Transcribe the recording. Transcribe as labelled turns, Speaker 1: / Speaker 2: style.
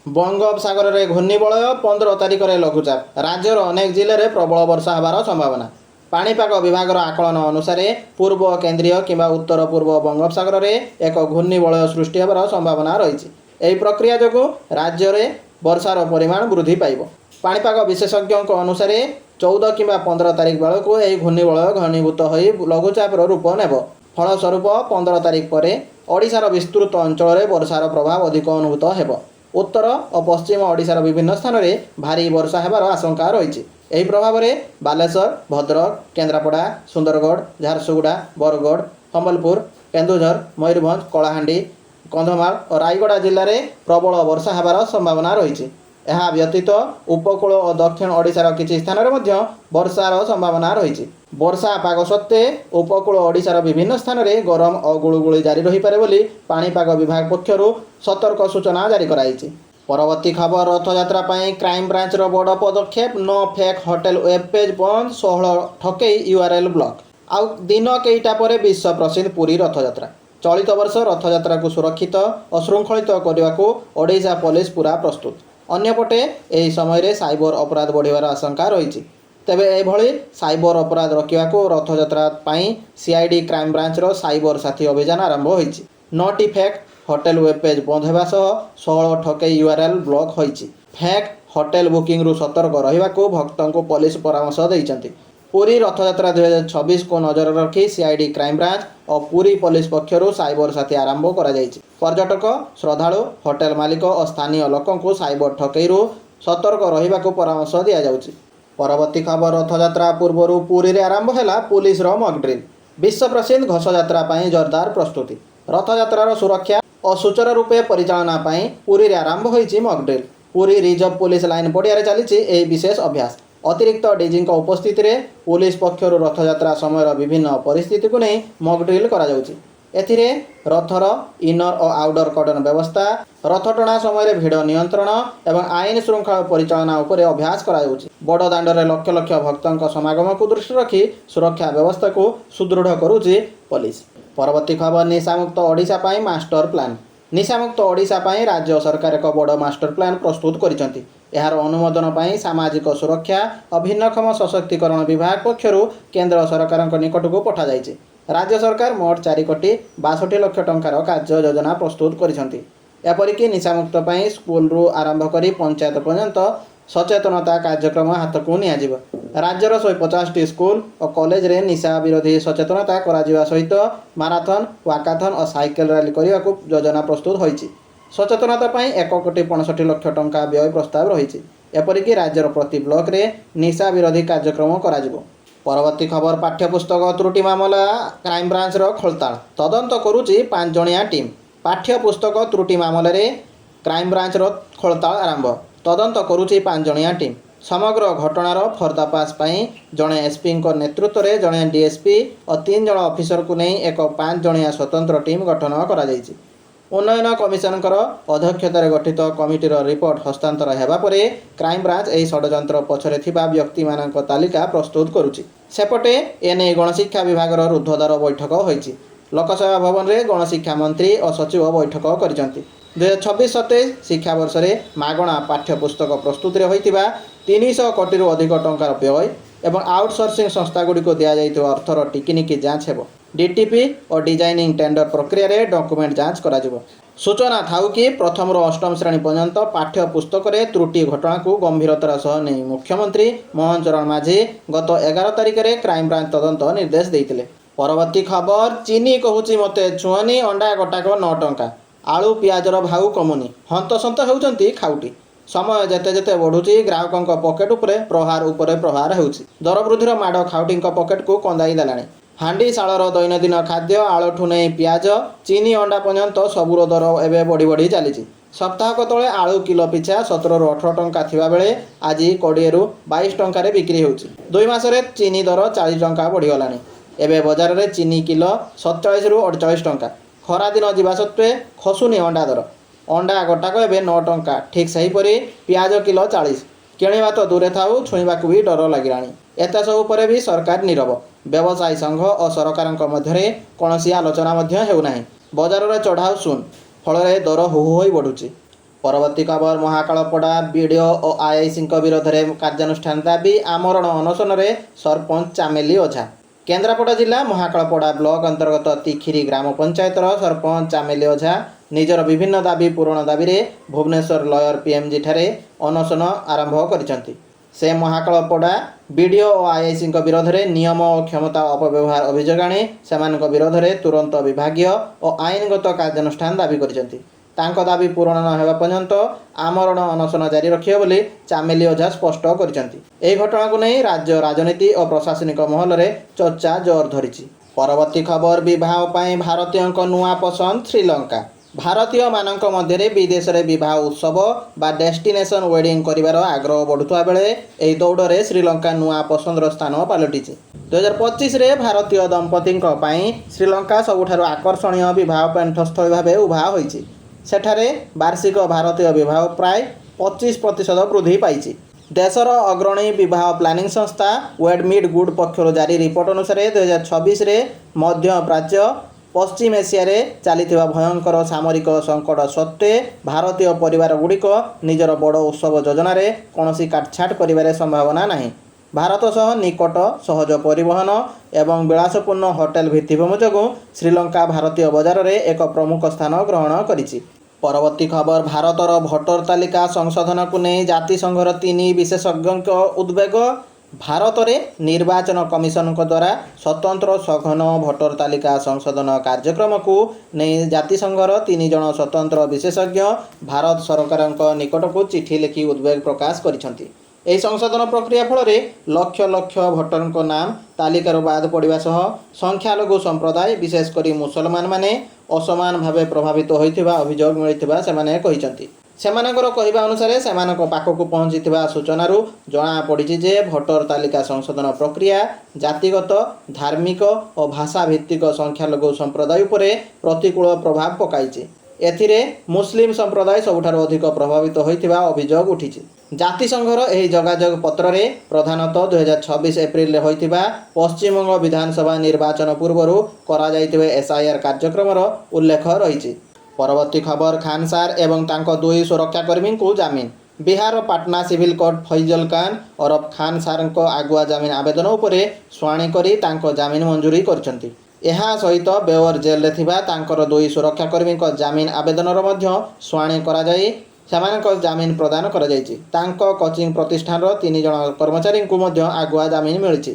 Speaker 1: बंगोपसागर में घूर्णिबलय 15 तारिख में लघुचाप राज्यर अनेक जिले में प्रबल वर्षा होबार संभावना। पाणीपाग विभाग आकलन अनुसार पूर्व केन्द्रीय किंवा उत्तर पूर्व बंगोपसागर में एक घूर्णिबलय सृष्टि होबार संभावना रही। यह प्रक्रिया जो राज्य में वर्षार परिमाण वृद्धि पाइब। पाणीपाग विशेषज्ञों अनुसार 14 किंवा 15 तारिख बेलू यह घूर्णिबलय घनीभूत हो लघुचापर रूप नेब। फलस्वरूप 15 तारिख पर ओडिशार विस्तृत अंचल में वर्षार प्रभाव अधिक अनुभूत होब। उत्तर और पश्चिम ओडिशार विभिन्न स्थान में भारी वर्षा होबार आशंका रही। यही प्रभाव में बालेश्वर, भद्रक, केन्द्रापड़ा, सुंदरगढ़, झारसुगुड़ा, बरगढ़, सम्बलपुर, केन्दुझर, मयूरभंज, कलाहांडी, कंधमाल और रायगड़ा जिले में प्रबल वर्षा होबार संभावना रही। यह व्यतीत उपकूल और दक्षिण ओडिशार किसी स्थान में वर्षार संभावना रही। वर्षा पाग सत्वे उपकूल ओडिशार विभिन्न स्थान में गरम और गुळुगुळी जारी रही पारे बोली पाणीपाग विभाग पक्षरु सतर्क सूचना जारी कराई। परवर्ती खबर रथयात्रा क्राइम ब्रांच बड़ पदक्षेप नो फेक होटेल वेब पेज बंद 16 ठकई यूआरएल ब्लॉक। आउ दिन कईटा पर विश्व प्रसिद्ध पुरी रथयात्रा। चलित वर्ष रथयात्रा को सुरक्षित और श्रृंखलित करने को ओडिशा पुलिस पूरा प्रस्तुत। अन्यपटे यह समय साइबर अपराध बढ़िवार आशंका रही। तेबे एभली साइबर अपराध रोकने को रथयात्रा सीआईडी क्राइम ब्रांचर साइबर साथी अभियान आरंभ होईछि। 9टी फेक होटेल वेब पेज बंद होगा सह 16 ठकई यूआरएल ब्लॉक होईछि। फेक होटेल बुकिंग रु सतर्क रहिबा को भक्तों को पुलिस परामर्श देइछन्ति। पुरी रथयात्रा 2026 को नजर रखी सीआईडी क्राइम ब्रांच और पुरी पुलिस पक्षरु साइबर साथी आरंभ करा जायछि। पर्यटक, श्रद्धालु, होटेल मालिक और स्थानीय लोकों को साइबर ठकई रु सतर्क रहिबा को परामर्श दिया जाउछि। परवर्ती खबर रथयात्रा पूर्व पुरी रे आरंभ है पुलिस मॉक ड्रिल। विश्व प्रसिद्ध घोषयात्रा जोरदार प्रस्तुति। रथयात्रार सुरक्षा और सुचारू रूपे परिचालना पुरी रे आरंभ होईछि mock drill. Puri reserve police line पड़िया चली एक विशेष अभ्यास। अतिरिक्त डीजी उपस्थित रे पुलिस पक्षर रथयात्रा समय विभिन्न परिस्थिति को नहीं मॉक ड्रिल करा जाउछि। एथिरे रथर इनर और आउटडोर कर्डन व्यवस्था, रथ टणा समय भिड़ नियंत्रण एवं आईन श्रृंखला परिचालना उपर अभ्यास करा जाउछि। बड़ दांडरे लक्ष लक्ष भक्तों समागम को दृष्टि रखी सुरक्षा व्यवस्था को सुदृढ़ करुछि पुलिस। परवर्ती खबर निशामुक्त ओडिशा पाई मास्टर प्लान। निशामुक्त ओडिशा पाई राज्य सरकार एक बड़ मास्टर प्लान प्रस्तुत करिसंति। यार अनुमोदन पाई सामाजिक सुरक्षा और भिन्नक्षम सशक्तिकरण विभाग पक्षरु केंद्र सरकार निकट को पठा जाइछि। राज्य सरकार मोट 4 कोटी 62 लाख टंकार कार्य योजना प्रस्तुत करिसंति। एपरिक निशामुक्त पाई स्कूल रु आरंभ करी पंचायत पर्यंत सचेतनता कार्यक्रम हाथ को नियाजिब। राज्यर 150टी स्कूल और कॉलेज रे निशा विरोधी सचेतनता करा सहित माराथन, वाकाथन और साइकेल रैली करने को योजना प्रस्तुत होईछि। सचेतनता 1 कोटी 65 लाख टंका व्यय प्रस्ताव रही। एपरिक राज्यर प्रति ब्लॉक रे निशा विरोधी कार्यक्रम कराजिबो। परवर्ती खबर पाठ्यपुस्तक त्रुटि मामला क्राइम ब्रांच खोलताड़ तदंत करुछि 5 जणिया टीम। पाठ्यपुस्तक त्रुटि मामला रे क्राइम ब्रांच खोलताड़ आरंभ। तदंत करुछि 5 जणिया टीम। समग्र घटनार पर्दाफाश जड़े एसपी नेतृत्व में जड़े डीएसपी और 3 जण ऑफिसर को नहीं एक 5 जणिया स्वतंत्र टीम गठन करा जायछि। उन्नयन कमिशन अध्यक्षतार गठित कमिटीर रिपोर्ट हस्तांतर हेबा परे क्राइम ब्रांच यह षड्यंत्र पछरे थिबा व्यक्ति मानक तालिका प्रस्तुत करुछि। सेपटे एने गणशिक्षा विभाग ऊर्ध्वदार बैठक होईछि। लोकसेवा भवन में गणशिक्षा मंत्री और सचिव बैठक करिसंति। 2026-27 शिक्षा वर्ष में मागणा पाठ्यपुस्तक प्रस्तुति में होइतिबा 300 कोटी अधिक टंकार व्यय एवं आउटसोर्सिंग संस्थागुड़ी को दिया जाइथिबा अर्थर टिकिनिकी जांच हेबो। डीटीपी और डिजाइनिंग टेंडर प्रक्रिया रे डॉक्यूमेंट जांच करा जिवो। सूचना थाउ कि प्रथम रो अष्टम श्रेणी पर्यंत पाठ्यपुस्तक रे त्रुटि घटना को गंभीरतार सह नहीं मुख्यमंत्री मोहन चरण माझी गत 11 तारिख रे क्राइम ब्रांच तदंत निर्देश देइतिले। परवर्ती खबर चीनी कहूची मते छुआनी अंडा गोटाक 9 टंका। आलू पियाजर भाव कमुनी हंतसंत होउचंती खाउटी। समय जेते जेते बढ़ुची ग्राहकों पकेट उपरे प्रहार होउची। दर वृद्धिर माड़ खाउटी पकेट को कंदाई देलानी। हांडी शालर दैनंदिन खाद्य आलुठू नहीं पियाज, चीनी अंडा पर्यंत सबुर दर एवं बढ़ी बढ़ी चली। सप्ताहक तले आलू किलो पिछा 17 ରୁ 18 टंका थिबा बेले आज 20 ରୁ 22 टंकार बिक्री होउची। 2 मासरे चीनी दर 40 टंका बढ़ीगलानी। एवं बजार में चीनी किलो 47 ରୁ 48 टंका। खरा दिन जावा सत्वे खसुनी अंडा दर। अंडा गोटाक एवं 9 टंका। ठीक सहीपरि पियाज किलो 40। किणवा तो दूरे थाऊ छुईवा भी डर लगिलानी। एत सब पर भी सरकार नीरव। व्यवसायी संघ और सरकार मध्य कौन आलोचना हेउनाही। बजार में चढ़ाऊ शून फल दर हु हो बढ़ुची। ପରବର୍ତ୍ତୀ ଖବର ମହାକାଳପଡ଼ା ବିଡ଼ିଓ ଓ ଆଇଆଇସିଙ୍କ ବିରୋଧରେ କାର୍ଯ୍ୟାନୁଷ୍ଠାନ ଦାବି ଆମରଣ ଅନଶନରେ ସରପଞ୍ଚ ଚାମେଲି ଓଝା। କେନ୍ଦ୍ରାପଡ଼ା ଜିଲ୍ଲା ମହାକାଳପଡ଼ା ବ୍ଲକ ଅନ୍ତର୍ଗତ ତିଖିରି ଗ୍ରାମ ପଞ୍ଚାୟତର ସରପଞ୍ଚ ଚାମେଲି ଓଝା ନିଜର ବିଭିନ୍ନ ଦାବି ପୂରଣ ଦାବିରେ ଭୁବନେଶ୍ୱର ଲୟର ପିଏମ୍ଜି ଠାରେ ଅନଶନ ଆରମ୍ଭ କରିଛନ୍ତି। ସେ ମହାକାଳପଡ଼ା ବିଡ଼ିଓ ଓ ଆଇଆଇସିଙ୍କ ବିରୋଧରେ ନିୟମ ଓ କ୍ଷମତା ଅପବ୍ୟବହାର ଅଭିଯୋଗ ଆଣି ସେମାନଙ୍କ ବିରୋଧରେ ତୁରନ୍ତ ବିଭାଗୀୟ ଓ ଆଇନଗତ କାର୍ଯ୍ୟାନୁଷ୍ଠାନ ଦାବି କରିଛନ୍ତି। ତାଙ୍କ ଦାବି ପୂରଣ ନ ହେବା ପର୍ଯ୍ୟନ୍ତ ଆମରଣ ଅନଶନ ଜାରି ରଖିବେ ବୋଲି ଚାମେଲି ଓଝା ସ୍ପଷ୍ଟ କରିଛନ୍ତି। ଏହି ଘଟଣାକୁ ନେଇ ରାଜ୍ୟ ରାଜନୀତି ଓ ପ୍ରଶାସନିକ ମହଲରେ ଚର୍ଚ୍ଚା ଜୋର ଧରିଛି। ପରବର୍ତ୍ତୀ ଖବର ବିବାହ ପାଇଁ ଭାରତୀୟଙ୍କ ନୂଆ ପସନ୍ଦ ଶ୍ରୀଲଙ୍କା। ଭାରତୀୟମାନଙ୍କ ମଧ୍ୟରେ ବିଦେଶରେ ବିବାହ ଉତ୍ସବ ବା ଡେଷ୍ଟିନେସନ୍ ୱେଡ଼ିଂ କରିବାର ଆଗ୍ରହ ବଢ଼ୁଥିବା ବେଳେ ଏହି ଦୌଡ଼ରେ ଶ୍ରୀଲଙ୍କା ନୂଆ ପସନ୍ଦର ସ୍ଥାନ ପାଲଟିଛି। 2025ରେ ଭାରତୀୟ ଦମ୍ପତିଙ୍କ ପାଇଁ ଶ୍ରୀଲଙ୍କା ସବୁଠାରୁ ଆକର୍ଷଣୀୟ ବିବାହ ପେଣ୍ଠସ୍ଥଳୀ ଭାବେ ଉଭା ହୋଇଛି। ସେଠାରେ ବାର୍ଷିକ ଭାରତୀୟ ବିବାହ ପ୍ରାୟ 25% ବୃଦ୍ଧି ପାଇଛି। ଦେଶର ଅଗ୍ରଣୀ ବିବାହ ପ୍ଲାନିଂ ସଂସ୍ଥା ୱେଡମିଡ୍ ଗୁଡ୍ ପକ୍ଷରୁ ଜାରି ରିପୋର୍ଟ ଅନୁସାରେ 2026ରେ ମଧ୍ୟପ୍ରାଚ୍ୟ ପଶ୍ଚିମ ଏସିଆରେ ଚାଲିଥିବା ଭୟଙ୍କର ସାମରିକ ସଙ୍କଟ ସତ୍ତ୍ୱେ ଭାରତୀୟ ପରିବାରଗୁଡ଼ିକ ନିଜର ବଡ଼ ଉତ୍ସବ ଯୋଜନାରେ କୌଣସି କାଟଛାଟ କରିବାରେ ସମ୍ଭାବନା ନାହିଁ। ଭାରତ ସହ ନିକଟ ସହଜ ପରିବହନ ଏବଂ ବିଳାସପୂର୍ଣ୍ଣ ହୋଟେଲ ଭିତ୍ତିଭୂମି ଯୋଗୁଁ ଶ୍ରୀଲଙ୍କା ଭାରତୀୟ ବଜାରରେ ଏକ ପ୍ରମୁଖ ସ୍ଥାନ ଗ୍ରହଣ କରିଛି। ପରବର୍ତ୍ତୀ ଖବର ଭାରତର ଭୋଟର ତାଲିକା ସଂଶୋଧନକୁ ନେଇ ଜାତିସଂଘର 3 ବିଶେଷଜ୍ଞଙ୍କ ଉଦ୍ବେଗ। ଭାରତରେ ନିର୍ବାଚନ କମିଶନଙ୍କ ଦ୍ୱାରା ସ୍ୱତନ୍ତ୍ର ସଘନ ଭୋଟର ତାଲିକା ସଂଶୋଧନ କାର୍ଯ୍ୟକ୍ରମକୁ ନେଇ ଜାତିସଂଘର 3 ଜଣ ସ୍ୱତନ୍ତ୍ର ବିଶେଷଜ୍ଞ ଭାରତ ସରକାରଙ୍କ ନିକଟକୁ ଚିଠି ଲେଖି ଉଦ୍ବେଗ ପ୍ରକାଶ କରିଛନ୍ତି। ଏହି ସଂଶୋଧନ ପ୍ରକ୍ରିୟା ଫଳରେ ଲକ୍ଷ ଲକ୍ଷ ଭୋଟରଙ୍କ ନାମ ତାଲିକାରୁ ବାଦ ପଡ଼ିବା ସହ ସଂଖ୍ୟାଲଘୁ ସମ୍ପ୍ରଦାୟ ବିଶେଷ କରି ମୁସଲମାନମାନେ ଅସମାନ ଭାବେ ପ୍ରଭାବିତ ହୋଇଥିବା ଅଭିଯୋଗ ମିଳିଥିବା ସେମାନେ କହିଛନ୍ତି। ସେମାନଙ୍କର କହିବା ଅନୁସାରେ ସେମାନଙ୍କ ପାଖକୁ ପହଞ୍ଚିଥିବା ସୂଚନାରୁ ଜଣାପଡ଼ିଛି ଯେ ଭୋଟର ତାଲିକା ସଂଶୋଧନ ପ୍ରକ୍ରିୟା ଜାତିଗତ, ଧାର୍ମିକ ଓ ଭାଷା ଭିତ୍ତିକ ସଂଖ୍ୟାଲଘୁ ସମ୍ପ୍ରଦାୟ ଉପରେ ପ୍ରତିକୂଳ ପ୍ରଭାବ ପକାଇଛି। ଏଥିରେ ମୁସଲିମ ସମ୍ପ୍ରଦାୟ ସବୁଠାରୁ ଅଧିକ ପ୍ରଭାବିତ ହୋଇଥିବା ଅଭିଯୋଗ ଉଠିଛି। ଜାତିସଂଘର ଏହି ଯୋଗାଯୋଗ ପତ୍ରରେ ପ୍ରଧାନତଃ 2026 ଏପ୍ରିଲରେ ହୋଇଥିବା ପଶ୍ଚିମବଙ୍ଗ ବିଧାନସଭା ନିର୍ବାଚନ ପୂର୍ବରୁ କରାଯାଇଥିବା ଏସ୍ଆଇଆର୍ କାର୍ଯ୍ୟକ୍ରମର ଉଲ୍ଲେଖ ରହିଛି। ପରବର୍ତ୍ତୀ ଖବର ଖାନ ସାର୍ ଏବଂ ତାଙ୍କ 2 ସୁରକ୍ଷାକର୍ମୀଙ୍କୁ ଜାମିନ। ବିହାରର ପାଟନା ସିଭିଲ କୋର୍ଟ ଫୈଜଲ ଖାନ ଓରଫ ଖାନ ସାର୍ଙ୍କ ଆଗୁଆ ଜାମିନ ଆବେଦନ ଉପରେ ଶୁଣାଣି କରି ତାଙ୍କ ଜାମିନ ମଞ୍ଜୁର କରିଛନ୍ତି। ଏହା ସହିତ ବେଓ୍ୱାର ଜେଲରେ ଥିବା ତାଙ୍କର 2 ସୁରକ୍ଷାକର୍ମୀଙ୍କ ଜାମିନ ଆବେଦନର ମଧ୍ୟ ଶୁଣାଣି କରାଯାଇ ସେମାନଙ୍କ ଜାମିନ ପ୍ରଦାନ କରାଯାଇଛି। ତାଙ୍କ କୋଚିଂ ପ୍ରତିଷ୍ଠାନର 3 ଜଣ କର୍ମଚାରୀଙ୍କୁ ମଧ୍ୟ ଆଗୁଆ ଜାମିନ ମିଳିଛି।